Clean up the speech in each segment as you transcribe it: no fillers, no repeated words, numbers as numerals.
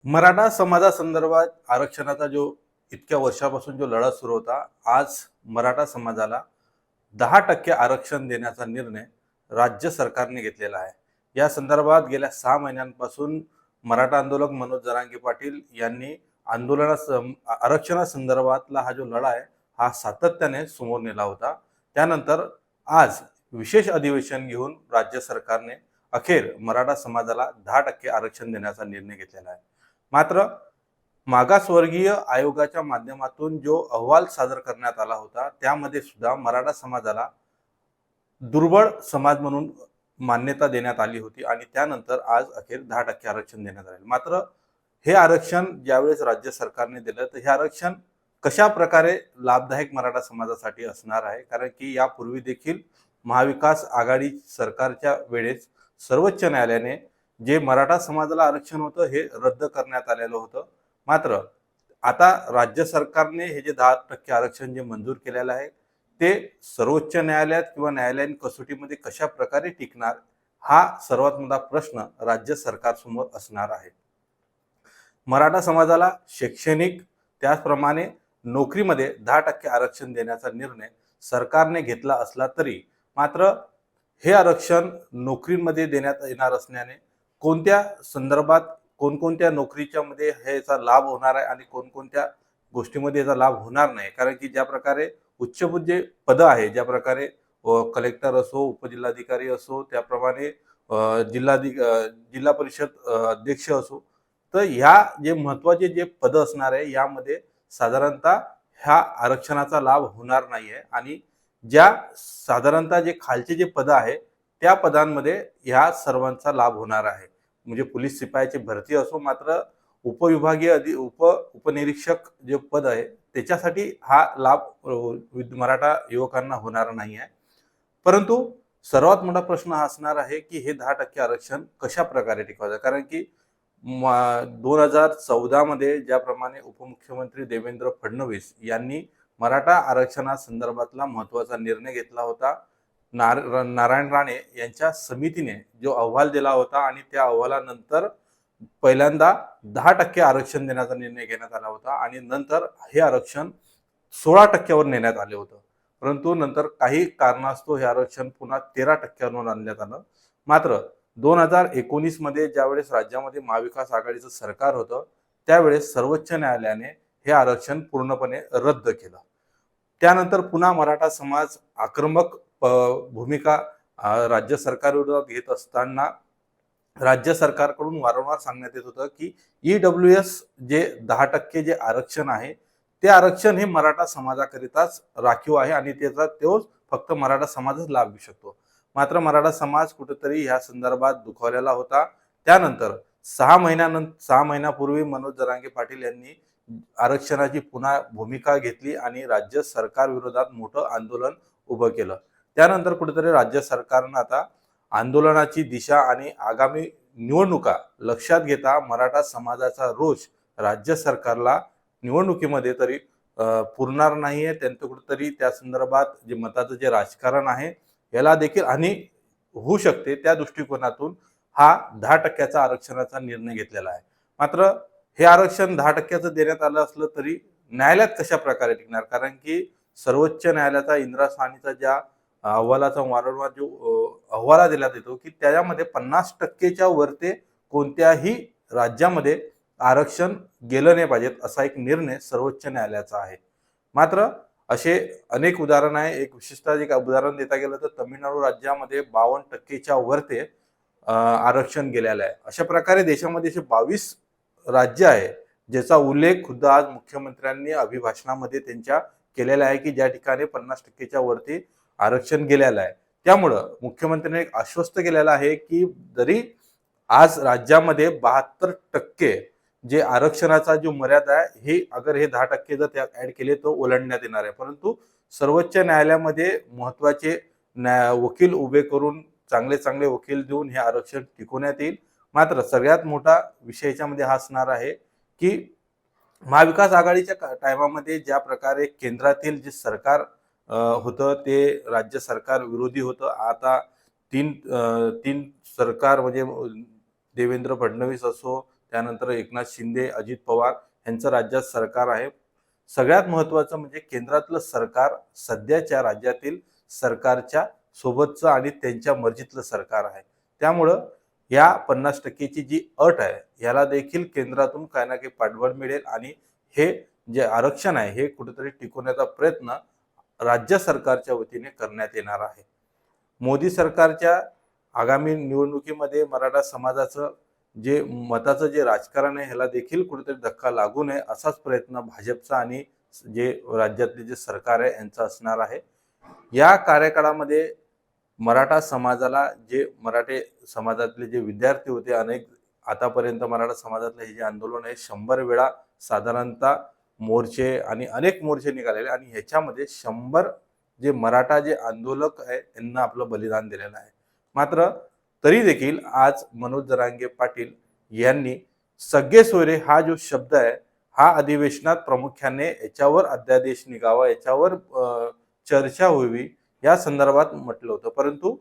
मराठा समाजासंदर्भात आरक्षणाचा जो इतक्या वर्षापासून जो लढा सुरू होता, आज मराठा समाजाला 10% आरक्षण देण्याचा निर्णय राज्य सरकारने घेतलेला आहे. या संदर्भात गेल्या 6 महिन्यांपासून मराठा आंदोलक मनोज जरांगे पाटील यांनी आरक्षणासंदर्भातला हा जो लढा आहे, हा सातत्याने समोर नेला होता. त्यानंतर आज विशेष अधिवेशन घेऊन राज्य सरकारने अखेर मराठा समाजाला 10% आरक्षण देण्याचा निर्णय घेतलेला आहे. मात्र मागासवर्गीय आयोगाच्या माध्यमातून जो अहवाल सादर करण्यात आला होता, त्यामध्ये सुद्धा मराठा समाजाला दुर्बळ समाज म्हणून मान्यता देण्यात आली होती आणि त्यानंतर आज अखेर 10% आरक्षण देण्यात आले. मात्र हे आरक्षण ज्यावेळेस राज्य सरकारने दिलं, तर हे आरक्षण कशा प्रकारे लाभदायक मराठा समाजासाठी असणार आहे? कारण की यापूर्वी देखील महाविकास आघाडी सरकारच्या वेळेस सर्वोच्च न्यायालयाने जे मराठा समाजाला आरक्षण होतं हे रद्द करण्यात आलेलं होतं. मात्र आता राज्य सरकारने हे जे 10% आरक्षण जे मंजूर केलेलं आहे, ते सर्वोच्च न्यायालयात किंवा न्यायालयीन कसोटीमध्ये कशा प्रकारे टिकणार, हा सर्वात मोठा प्रश्न राज्य सरकारसमोर असणार आहे. मराठा समाजाला शैक्षणिक त्याचप्रमाणे नोकरीमध्ये 10% आरक्षण देण्याचा निर्णय सरकारने घेतला असला तरी मात्र हे आरक्षण नोकरीमध्ये देण्यात येणार असल्याने कोणत्या संदर्भात कोणकोणत्या नोकरीच्या मध्ये ह्याचा लाभ होणार आहे आणि कोणकोणत्या गोष्टीमध्ये याचा लाभ होणार नाही. कारण की ज्या प्रकारे उच्चभूत जे पदं आहे, ज्या प्रकारे कलेक्टर असो, उपजिल्हाधिकारी असो, त्याप्रमाणे जिल्हा परिषद अध्यक्ष असो, तर ह्या जे महत्त्वाचे जे पदं असणार आहे यामध्ये साधारणतः ह्या आरक्षणाचा लाभ होणार नाही आहे आणि ज्या साधारणतः जे खालचे जे पदं आहे त्या पदांमध्ये ह्या सर्वांचा लाभ होणार आहे. म्हणजे पोलीस शिपायाची भरती असो, मात्र उपविभागीय उपनिरीक्षक जे पद आहे त्याच्यासाठी हा लाभ मराठा युवकांना होणार नाही आहे. परंतु सर्वात मोठा प्रश्न हा असणार आहे की हे 10% आरक्षण कशा प्रकारे टिकवायचं. कारण की 2014 मध्ये ज्याप्रमाणे उपमुख्यमंत्री देवेंद्र फडणवीस यांनी मराठा आरक्षणासंदर्भातला महत्त्वाचा निर्णय घेतला होता. नारायण राणे यांच्या समितीने जो अहवाल दिला होता आणि त्या अहवालानंतर पहिल्यांदा 10% आरक्षण देण्याचा निर्णय घेण्यात आला होता आणि नंतर हे आरक्षण 16% वर नेण्यात आले होतं. परंतु नंतर काही कारणास्तव हे आरक्षण पुन्हा 13% आणण्यात आलं. मात्र 2019 मध्ये ज्यावेळेस राज्यामध्ये महाविकास आघाडीचं सरकार होतं, त्यावेळेस सर्वोच्च न्यायालयाने हे आरक्षण पूर्णपणे रद्द केलं. त्यानंतर पुन्हा मराठा समाज आक्रमक भूमिका राज्य सरकारविरोधात घेत असताना राज्य सरकारकडून वारंवार सांगण्यात येत होतं की EWS जे 10% जे आरक्षण आहे, ते आरक्षण हे मराठा समाजाकरिताच राखीव आहे आणि त्याचा तोच फक्त मराठा समाजच लाभ घेऊ शकतो. मात्र मराठा समाज कुठेतरी या संदर्भात दुखावलेला होता. त्यानंतर 6 महिन्यापूर्वी मनोज जरांगे पाटील यांनी आरक्षणाची पुन्हा भूमिका घेतली आणि राज्य सरकार विरोधात मोठं आंदोलन उभं केलं. त्यानंतर कुठेतरी राज्य सरकारनं आता आंदोलनाची दिशा आणि आगामी निवडणुका लक्षात घेता मराठा समाजाचा रोष राज्य सरकारला निवडणुकीमध्ये तरी पुरणार नाहीये. त्यांचं कुठेतरी त्या संदर्भात जे मताचं जे राजकारण आहे याला देखील हानी होऊ शकते. त्या दृष्टिकोनातून हा 10% आरक्षणाचा निर्णय घेतलेला आहे. मात्र हे आरक्षण 10% देण्यात आलं असलं तरी न्यायालयात कशा प्रकारे टिकणार. कारण की सर्वोच्च न्यायालयाचा इंदिरा साहनीचा ज्या अहवालाचा वारंवार जो अहवाला दिला येतो की त्याच्यामध्ये 50%च्या वरते कोणत्याही राज्यामध्ये आरक्षण गेलं नाही पाहिजेत असा एक निर्णय सर्वोच्च न्यायालयाचा आहे. मात्र असे अनेक उदाहरण आहे. एक विशिष्ट एक उदाहरण देता गेलं तर तमिळनाडू राज्यामध्ये 52%च्या वरते आरक्षण गेलेलं आहे. अशा प्रकारे देशामध्ये असे 22 राज्य आहे ज्याचा उल्लेख खुद्द आज मुख्यमंत्र्यांनी अभिभाषणामध्ये त्यांच्या केलेला आहे की ज्या ठिकाणी 50%च्या वरती आरक्षण गेलेलं आहे. त्यामुळं मुख्यमंत्र्यांनी एक आश्वस्त केलेलं आहे की जरी आज राज्यामध्ये 72% जे आरक्षणाचा जो मर्यादा आहे हे अगर हे 10% जर त्यात ऍड केले तर ओलांडण्यात येणार आहे. परंतु सर्वोच्च न्यायालयामध्ये महत्वाचे वकील उभे करून चांगले वकील देऊन हे आरक्षण टिकवण्यात येईल. मात्र सगळ्यात मोठा विषय याच्यामध्ये हा असणार आहे की महाविकास आघाडीच्या टायमामध्ये ज्या प्रकारे केंद्रातील जे सरकार होतं ते राज्य सरकार विरोधी होतं. आता तीन सरकार म्हणजे देवेंद्र फडणवीस असो, त्यानंतर एकनाथ शिंदे, अजित पवार यांचं राज्यात सरकार आहे. सगळ्यात महत्त्वाचं म्हणजे केंद्रातलं सरकार सध्याच्या राज्यातील सरकारच्या सोबतचं आणि त्यांच्या मर्जीतलं सरकार आहे. त्यामुळं या 50%ची जी अट आहे याला देखील केंद्रातून काही ना काही पाठबळ मिळेल आणि हे जे आरक्षण आहे हे कुठेतरी टिकवण्याचा प्रयत्न राज्य सरकारच्या वतीने करण्यात येणार आहे. मोदी सरकारच्या आगामी निवडणुकीमध्ये मराठा समाजाचं जे मताचं जे राजकारण आहे ह्याला देखील कुठेतरी धक्का लागू नये असाच प्रयत्न भाजपचा आणि जे राज्यातले जे सरकार आहे यांचा असणार आहे. या कार्यकाळामध्ये मराठा समाजाला जे मराठे समाजातले जे विद्यार्थी होते अनेक आतापर्यंत मराठा समाजातले हे जे आंदोलन आहे 100 वेळा साधारणतः मोर्चे आणि अनेक मोर्चे निघालेले आणि ह्याच्यामध्ये 100 जे मराठा जे आंदोलक आहे यांना आपलं बलिदान दिलेलं आहे. मात्र तरी देखील आज मनोज जरांगे पाटील यांनी सगळे सोयरे हा जो शब्द आहे हा अधिवेशनात प्रामुख्याने याच्यावर अध्यादेश निघावा, याच्यावर चर्चा व्हावी या संदर्भात म्हटलं होतं. परंतु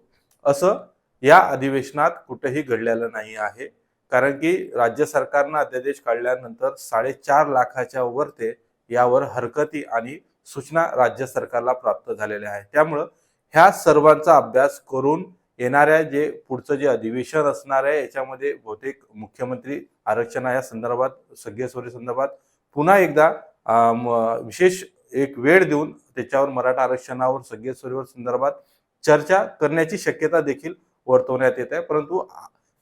असं या अधिवेशनात कुठेही घडलेलं नाही आहे. कारण की राज्य सरकारनं अध्यादेश काढल्यानंतर 4.5 लाखाच्या वर ते यावर हरकती आणि सूचना राज्य सरकारला प्राप्त झालेल्या आहेत. त्यामुळं ह्या सर्वांचा अभ्यास करून येणाऱ्या जे पुढचं जे अधिवेशन असणार आहे याच्यामध्ये बहुतेक मुख्यमंत्री आरक्षण या संदर्भात सगळे सोयरे संदर्भात पुन्हा एकदा विशेष एक वेळ देऊन त्याच्यावर मराठा आरक्षणावर सगळे सोयीवर संदर्भात चर्चा करण्याची शक्यता देखील वर्तवण्यात येत आहे. परंतु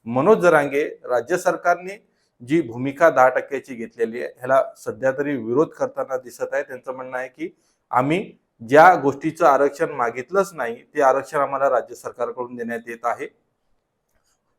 मनोज जरांगे राज्य सरकारने जी भूमिका 10%ची घेतलेली आहे ह्याला सध्या तरी विरोध करताना दिसत आहे. त्यांचं म्हणणं आहे की आम्ही ज्या गोष्टीचं आरक्षण मागितलंच नाही ते आरक्षण आम्हाला राज्य सरकारकडून देण्यात येत आहे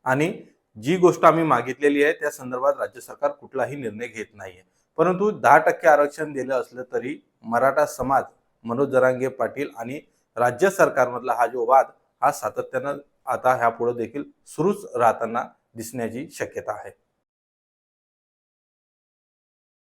आणि जी गोष्ट आम्ही मागितलेली आहे त्या संदर्भात राज्य सरकार कुठलाही निर्णय घेत नाहीये. परंतु 10% आरक्षण दिलं असलं तरी मराठा समाज, मनोज जरांगे पाटील आणि राज्य सरकारमधला हा जो वाद हा सातत्यानं आता ह्यापुढे देखील सुरूच राहताना दिसण्याची शक्यता आहे.